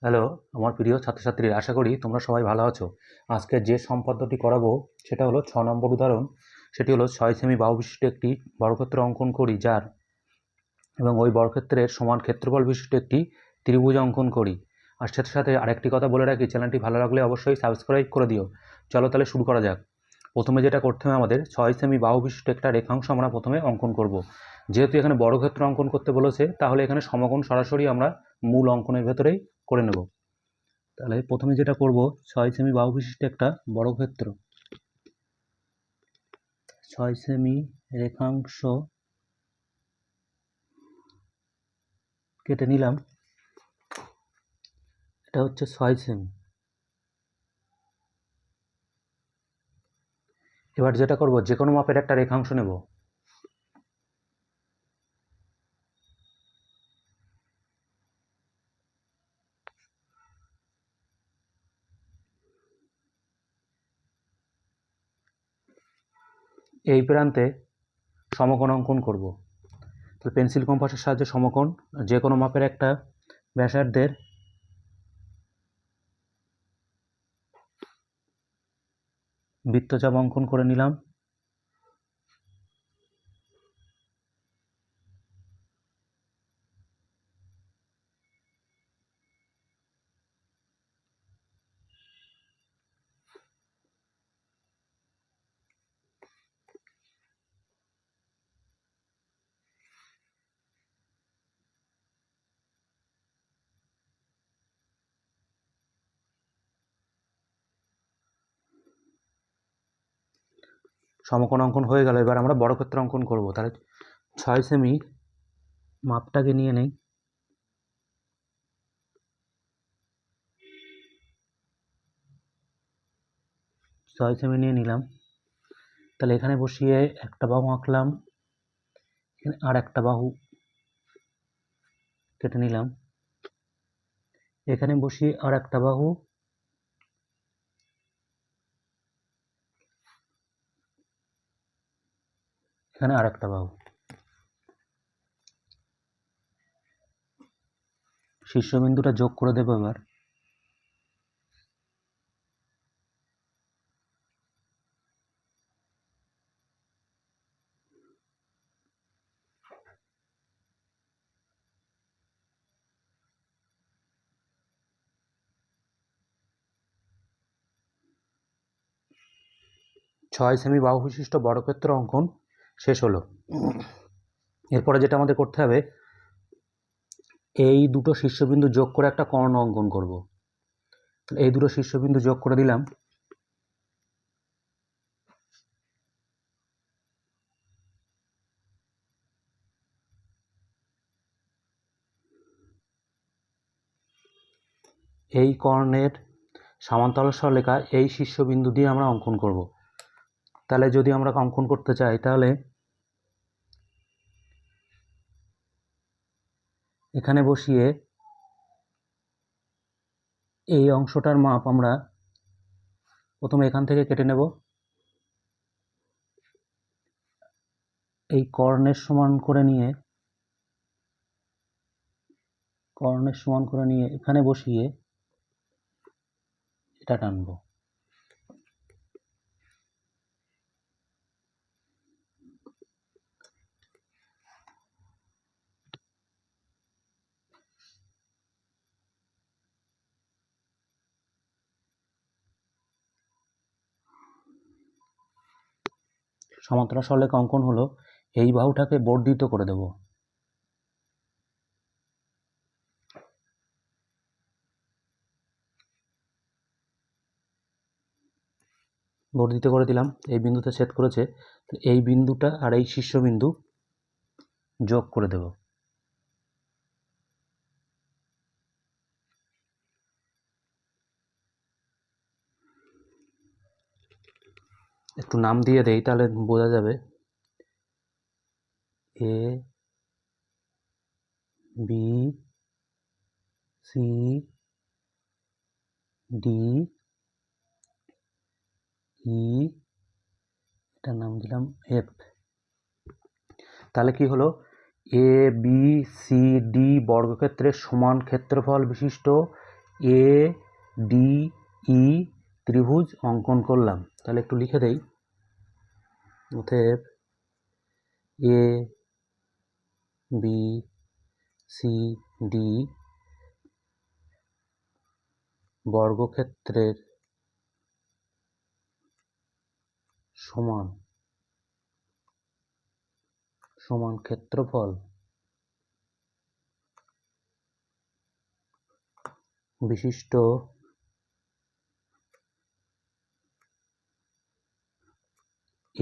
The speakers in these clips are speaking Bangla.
হ্যালো, আমার প্রিয় ছাত্রছাত্রী, আশা করি তোমরা সবাই ভালো আছো। আজকে যে সম্পাদ্যটি করাবো সেটা হলো 6 নম্বর উদাহরণ। সেটি হলো 6 সেমি বাহু বিশিষ্ট একটি বর্গক্ষেত্র অঙ্কন করি যার এবং ওই বর্গক্ষেত্রের সমান ক্ষেত্রফল বিশিষ্ট একটি ত্রিভুজ অঙ্কন করি। আর সাথে সাথে আরেকটি কথা বলে রাখি, চ্যানেলটি ভালো লাগলে অবশ্যই সাবস্ক্রাইব করে দিও। চলো তাহলে শুরু করা যাক। প্রথমে যেটা করতে হবে, আমাদের 6 সেমি বাহু বিশিষ্ট একটা রেখাংশ আমরা প্রথমে অঙ্কন করব। যেহেতু এখানে বর্গক্ষেত্র অঙ্কন করতে বলেছে, তাহলে এখানে সমকোণ সরাসরি আমরা মূল অঙ্কনের ভেতরেই করে নেব। তাহলে প্রথমে যেটা করব, 6 সেমি বাহু বিশিষ্ট একটা বর্গক্ষেত্র, 6 সেমি রেখাংশ কেটে নিলাম। এটা হচ্ছে 6 সেমি। এবার যেটা করব, যে কোনো মাপের একটা রেখাংশ নেব। এই প্রান্তে সমকোণ অঙ্কন করব। তো পেন্সিল কম্পাসের সাহায্যে সমকোণ যে কোনো মাপের একটা ব্যাসার্ধের বৃত্তচাপ অঙ্কন করে নিলাম। সমকোণ অঙ্কন হয়ে গেল। এবার আমরা বর্গক্ষেত্র অঙ্কন করব। তাহলে 6 সেমি মাপটাকে নিয়ে নেই। 6 সেমি নিয়ে নিলাম। তাহলে এখানে বসিয়ে একটা বাহু আঁকলাম, এখানে আর একটা বাহু কেটে নিলাম, এখানে বসিয়ে আর একটা বাহু, এখানে আর একটা বাহু। শীর্ষবিন্দুটা যোগ করে দেবো এবার। ছয় সেমি বাহু বিশিষ্ট বর্গক্ষেত্র অঙ্কন শেষ হলো। এরপরে যেটা আমাদের করতে হবে, এই দুটো শীর্ষবিন্দু যোগ করে একটা কর্ণ অঙ্কন করব। এই দুটো শীর্ষবিন্দু যোগ করে দিলাম। এই কর্ণের সমান্তরাল সরলরেখা এই শীর্ষবিন্দু দিয়ে আমরা অঙ্কন করব। তাহলে যদি আমরা অঙ্কন করতে চাই, তাহলে এখানে বসিয়ে এই অংশটার মাপ আমরা প্রথমে এখান থেকে কেটে নেব। এই কর্ণের সমান করে নিয়ে এখানে বসিয়ে এটা টানবো। সমান্তরাল সরলরেখা অঙ্কন হলো। এই বাহুটাকে বর্ধিত করে দেব। বর্ধিত করে দিলাম। এই বিন্দুতে ছেদ করেছে, এই বিন্দুটা আর এই শীর্ষবিন্দু যোগ করে দেব। একটু নাম দিয়ে দেই, তাহলে বোঝা যাবে। A B C D E, এটার নাম দিলাম এফ। তাহলে কি হলো, এ বি সি ডি বর্গক্ষেত্রের সমান ক্ষেত্রফল বিশিষ্ট এ ডি ই ত্রিভুজ অঙ্কন করলাম। তাহলে একটু লিখে দেই, অতএব এ বি সি ডি বর্গক্ষেত্রের সমান সমান ক্ষেত্রফল বিশিষ্ট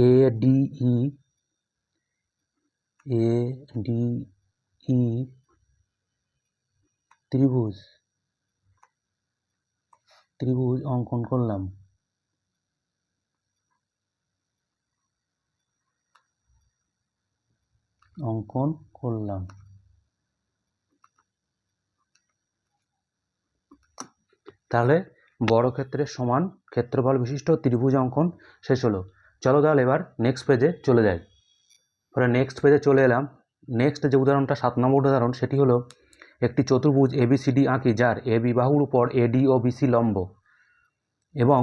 এডিই ত্রিভুজ অঙ্কন করলাম। তাহলে বর্গক্ষেত্রের সমান ক্ষেত্রফল বিশিষ্ট ত্রিভুজ অঙ্কন শেষ হলো। চলো তাহলে এবার নেক্সট পেজে চলে যাই। পরে নেক্সট পেজে চলে এলাম। নেক্সট যে উদাহরণটা 7 নম্বর উদাহরণ, সেটি হলো একটি চতুর্ভুজ এবিসিডি আঁকি যার এবি বাহুর উপর এডি ও বিসি লম্ব এবং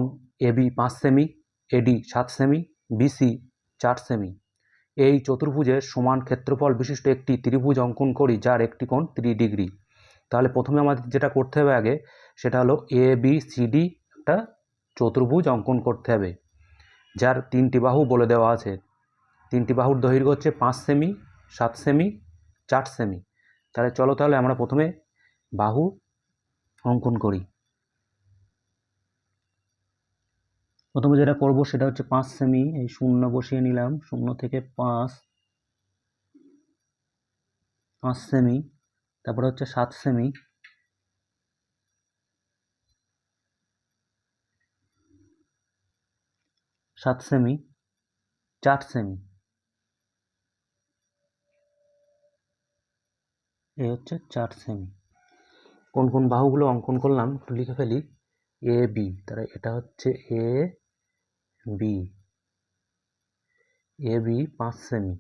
এবি 5 সেমি, এডি 7 সেমি, বিসি 4 সেমি। এই চতুর্ভুজের সমান ক্ষেত্রফল বিশিষ্ট একটি ত্রিভুজ অঙ্কন করি যার একটি কোণ 30 ডিগ্রি। তাহলে প্রথমে আমাদের যেটা করতে হবে আগে, সেটা হলো এ বি সি ডি একটা চতুর্ভুজ অঙ্কন করতে হবে যার 3টি বাহু বলে দেওয়া আছে। 3টি বাহুর দৈর্ঘ্য হচ্ছে 5 সেমি, 7 সেমি, 4 সেমি। তাহলে আমরা প্রথমে বাহু অঙ্কন করি। প্রথমে যেটা করব সেটা হচ্ছে 5 সেমি, এই 0 বসিয়ে নিলাম, 0 থেকে 5 সেমি। তারপরে হচ্ছে 7 সেমি, 7 সেমি, 4 সেমি, এই হচ্ছে 4 সেমি। কোন কোন বাহুগুলো অঙ্কন করলাম একটু লিখে ফেলি। এ বি, তাহলে এটা হচ্ছে এ বি, 5 সেমি।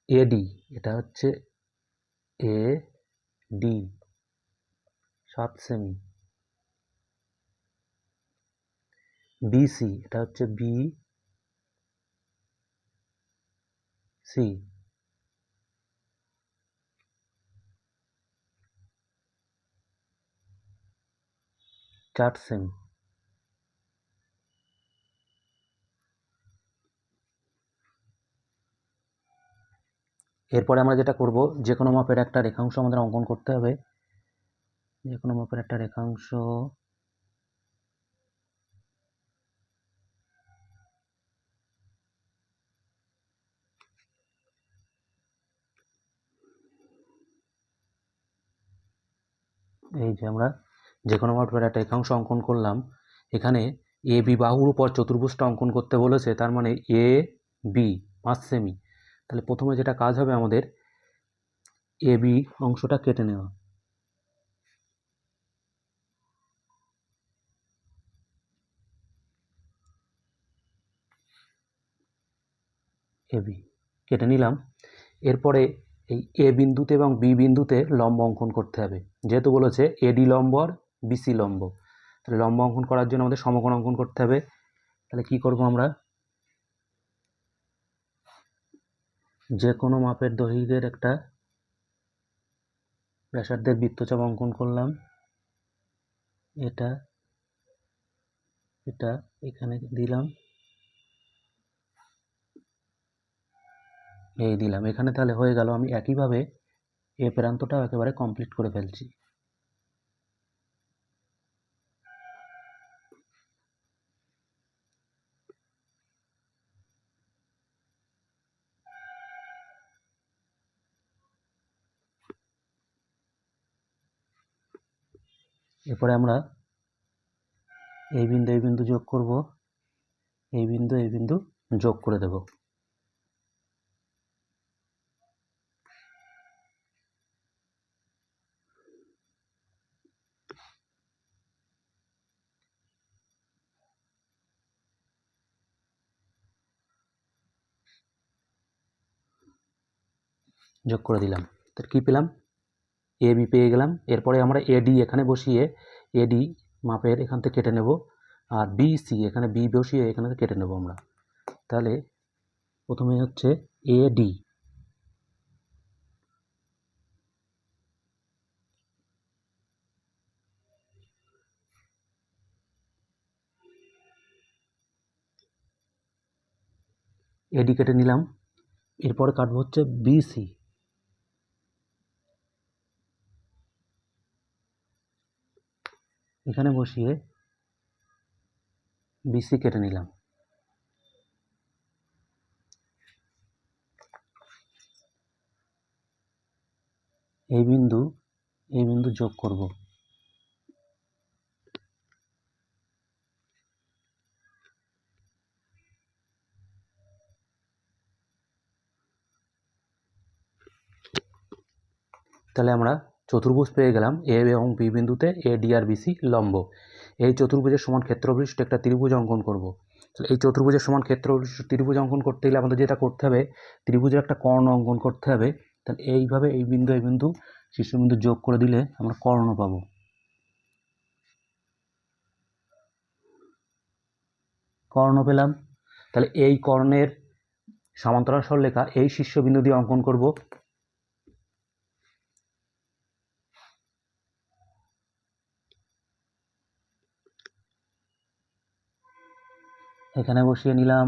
এডি, এটা হচ্ছে এ ডি, 7 সেমি। বিসি, এটা হচ্ছে বি সি, 4 সেমি। এরপরে আমরা যেটা করব, যে কোনো মাপের একটা রেখাংশ আমাদের অঙ্কন করতে হবে। যে কোনো মাপের একটা রেখাংশ এই যে আমরা যে কোনো মাপের একটা রেখাংশ অঙ্কন করলাম। এখানে এ বি বাহুর উপর চতুর্ভুজটা অঙ্কন করতে বলেছে, তার মানে এ বি 5 সেমি। তাহলে প্রথমে যেটা কাজ হবে আমাদের এ বি অংশটা কেটে নেওয়া। এ বি কেটে নিলাম। এরপরে এই এ বিন্দুতে এবং বি বিন্দুতে লম্ব অঙ্কন করতে হবে, যেহেতু বলেছে এডি লম্ব আর বিসি লম্ব। তাহলে লম্ব অঙ্কন করার জন্য আমাদের সমকোণ অঙ্কন করতে হবে। তাহলে কি করব, আমরা যে কোনো মাপের দৈর্ঘ্যের একটা ব্যাসার্ধের বৃত্তচাপ অঙ্কন করলাম। এটা এটা এখানে দিলাম, এই দিলাম এখানে। তাহলে হয়ে গেল। আমি একইভাবে এ প্রান্তটাও একেবারে কমপ্লিট করে ফেলছি। এরপরে আমরা এই বিন্দু যোগ করব, এই বিন্দু যোগ করে দেব। যোগ করে দিলাম। কী পেলাম, এ বি পেয়ে গেলাম। এরপরে আমরা এডি এখানে বসিয়ে এডি মাপের এখান থেকে কেটে নেব, আর বি সি এখানে বি বসিয়ে এখানে কেটে নেব আমরা। তাহলে প্রথমে হচ্ছে এডি, এডি কেটে নিলাম। এরপরে কাটবো হচ্ছে বিসি, এখানে বসিয়ে বিসি কেটে নিলাম। এই বিন্দু যোগ করব। তাহলে আমরা চতুর্ভুজ পেয়ে গেলাম। এ এবং বি বিন্দুতে এ ডি আর বিসি লম্ব। এই চতুর্ভুজের সমান ক্ষেত্রবিশিষ্ট একটা ত্রিভুজ অঙ্কন করব। তাহলে এই চতুর্ভুজের সমান ক্ষেত্রবিশিষ্ট ত্রিভুজ অঙ্কন করতে গেলে আমাদের যেটা করতে হবে, ত্রিভুজের একটা কর্ণ অঙ্কন করতে হবে। তাহলে এইভাবে এই বিন্দু শীর্ষবিন্দু যোগ করে দিলে আমরা কর্ণ পাবো। কর্ণ পেলাম। তাহলে এই কর্ণের সমান্তরাল সরলরেখা এই শীর্ষবিন্দু দিয়ে অঙ্কন করব। এখানে বসিয়ে নিলাম।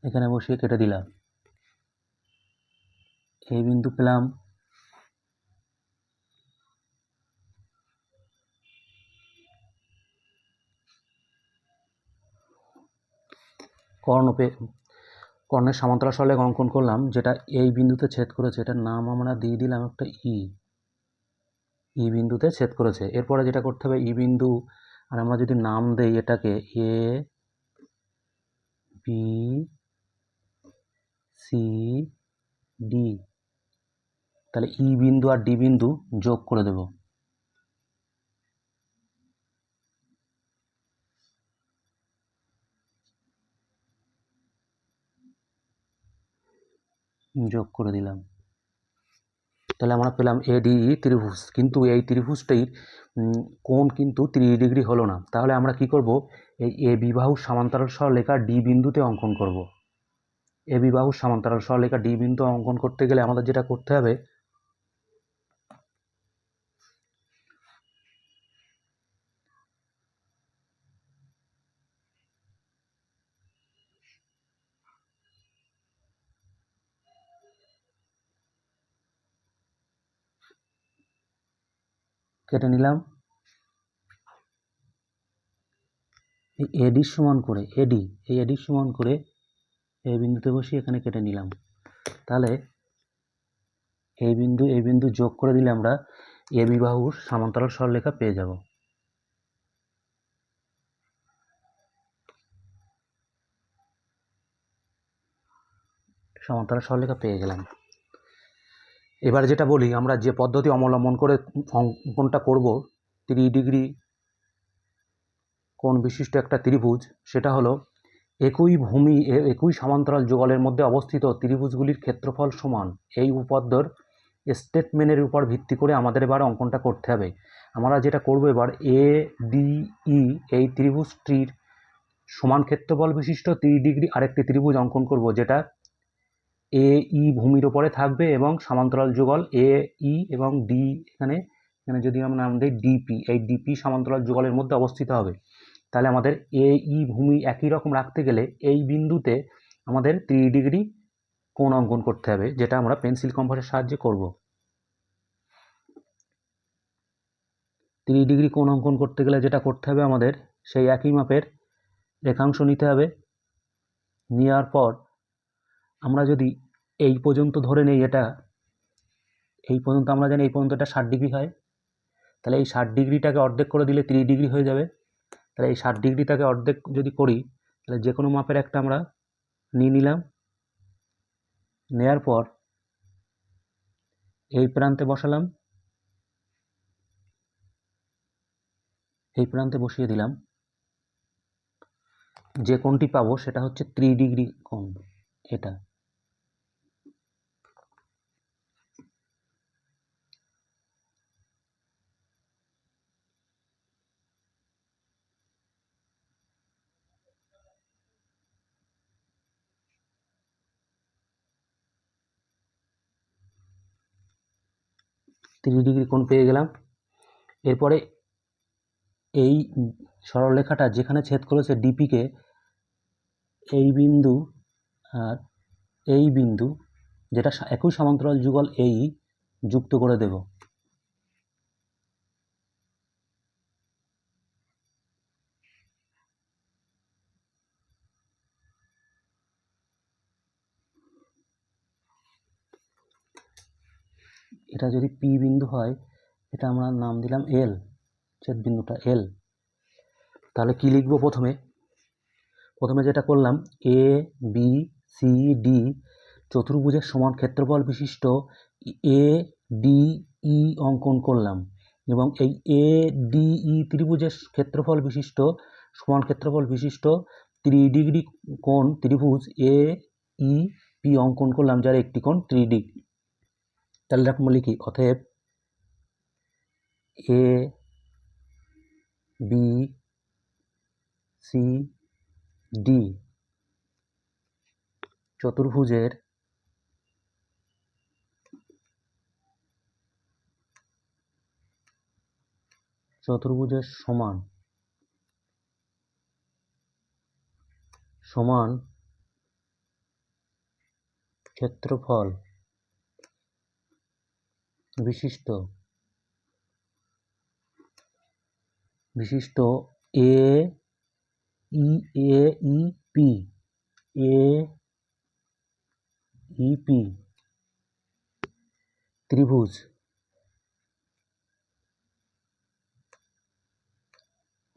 এখানে বসিয়ে কেটে দিলাম। এই বিন্দু পেলাম। কর্ণের সমান্তরাল সরলরেখা অঙ্কন করলাম, যেটা এই বিন্দুতে ছেদ করেছে। এটার নাম আমরা দিয়ে দিলাম একটা ই বিন্দুতে ছেদ করেছে। এরপরে যেটা করতে হবে, ই বিন্দু আর আমরা যদি নাম দেই এটাকে এ বি সি ডি, তাহলে ই বিন্দু আর ডি বিন্দু যোগ করে দেব। যোগ করে দিলাম। তাহলে আমরা পেলাম এডিই ত্রিভুজ। কিন্তু এই ত্রিভুজটির কোণ কিন্তু 30 ডিগ্রি হলো না। তাহলে আমরা কি করব, এই এ বি বাহুর সমান্তরাল সরলরেখা ডি বিন্দুতে অঙ্কন করব। এ বি বাহুর সমান্তরাল সরলরেখা ডি বিন্দু অঙ্কন করতে গেলে আমাদের যেটা করতে হবে, কেটে নিলাম। এই এডির সমান করে এডির সমান করে এই বিন্দুতে বসিয়ে এখানে কেটে নিলাম। তাহলে এই বিন্দু যোগ করে দিলে আমরা এ বি বাহুর সমান্তরাল সরলরেখা পেয়ে যাব। সমান্তরাল সরলরেখা পেয়ে গেলাম। এবার যেটা বলি, আমরা যে পদ্ধতি অবলম্বন করে অঙ্কনটা করব 30 ডিগ্রি কোণ বিশিষ্ট একটা ত্রিভুজ, সেটা হলো একই সমান্তরাল যুগলের মধ্যে অবস্থিত ত্রিভুজগুলির ক্ষেত্রফল সমান। এই উপপাদ্যর স্টেটমেন্টের উপর ভিত্তি করে আমাদের এবার অঙ্কনটা করতে হবে। আমরা যেটা করব এবার, এ ডি ই এই ত্রিভুজটির সমান ক্ষেত্রফল বিশিষ্ট 30 ডিগ্রি আরেকটি ত্রিভুজ অঙ্কন করব, যেটা এ ই ভূমির ওপরে থাকবে এবং সমান্তরাল যুগল এ ই এবং ডি এখানে যদি আমরা নাম দিই ডিপি, এই ডিপি সমান্তরাল যুগলের মধ্যে অবস্থিত হবে। তাহলে আমাদের এ ই ভূমি একই রকম রাখতে গেলে এই বিন্দুতে আমাদের 30 ডিগ্রি কোণ অঙ্কন করতে হবে, যেটা আমরা পেন্সিল কম্পাসের সাহায্যে করব। 30 ডিগ্রি কোণ অঙ্কন করতে গেলে যেটা করতে হবে আমাদের, সেই একই মাপের রেখাংশ নিতে হবে। নেওয়ার পর আমরা যদি এই পর্যন্ত ধরে নেই, এই পর্যন্ত আমরা জানি এই পর্যন্ত এটা 60 ডিগ্রি হয়। তাহলে এই 60 ডিগ্রিটাকে অর্ধেক করে দিলে 30 ডিগ্রি হয়ে যাবে। তাহলে এই 60 ডিগ্রিটাকে অর্ধেক যদি করি, তাহলে যে কোনো মাপের একটা আমরা নিয়ে নিলাম। নেয়ার পর এই প্রান্তে বসালাম, এই প্রান্তে বসিয়ে দিলাম। যে কোণটি পাবো সেটা হচ্ছে 3 ডিগ্রি কোণ, এটা। তিরিশ ডিগ্রি কোণ পেয়ে গেলাম। এরপরে এই সরলরেখাটা যেখানে ছেদ করেছে ডিপিকে, এই বিন্দু আর এই বিন্দু, যেটা একই সমান্তরাল যুগল এই, যুক্ত করে দেব। এটা যদি পি বিন্দু হয়, এটা আমরা নাম দিলাম এল, ছেদ বিন্দুটা এল। তাহলে কি লিখবো? প্রথমে যেটা করলাম, এ বি সি ডি চতুর্ভুজের সমান ক্ষেত্রফল বিশিষ্ট এ ডি ই অঙ্কন করলাম, এবং এই এ ডি ই ত্রিভুজের সমান ক্ষেত্রফল বিশিষ্ট 3 ডিগ্রি কোণ ত্রিভুজ এ ই পি অঙ্কন করলাম, যার একটি কোণ 3 ডিগ্রি। তাহলে এরকম লিখি, অতএব এ বি সি ডি চতুর্ভুজের সমান ক্ষেত্রফল বিশিষ্ট এ ই পি ত্রিভুজ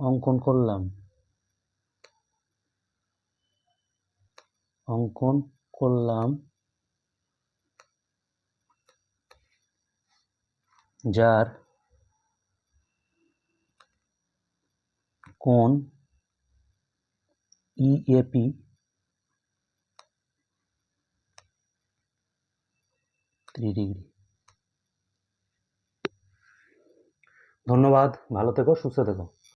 অঙ্কন করলাম, যার কোণ ইএপি 3 ডিগ্রি। ধন্যবাদ, ভালো থেকো, সুস্থ থেকো।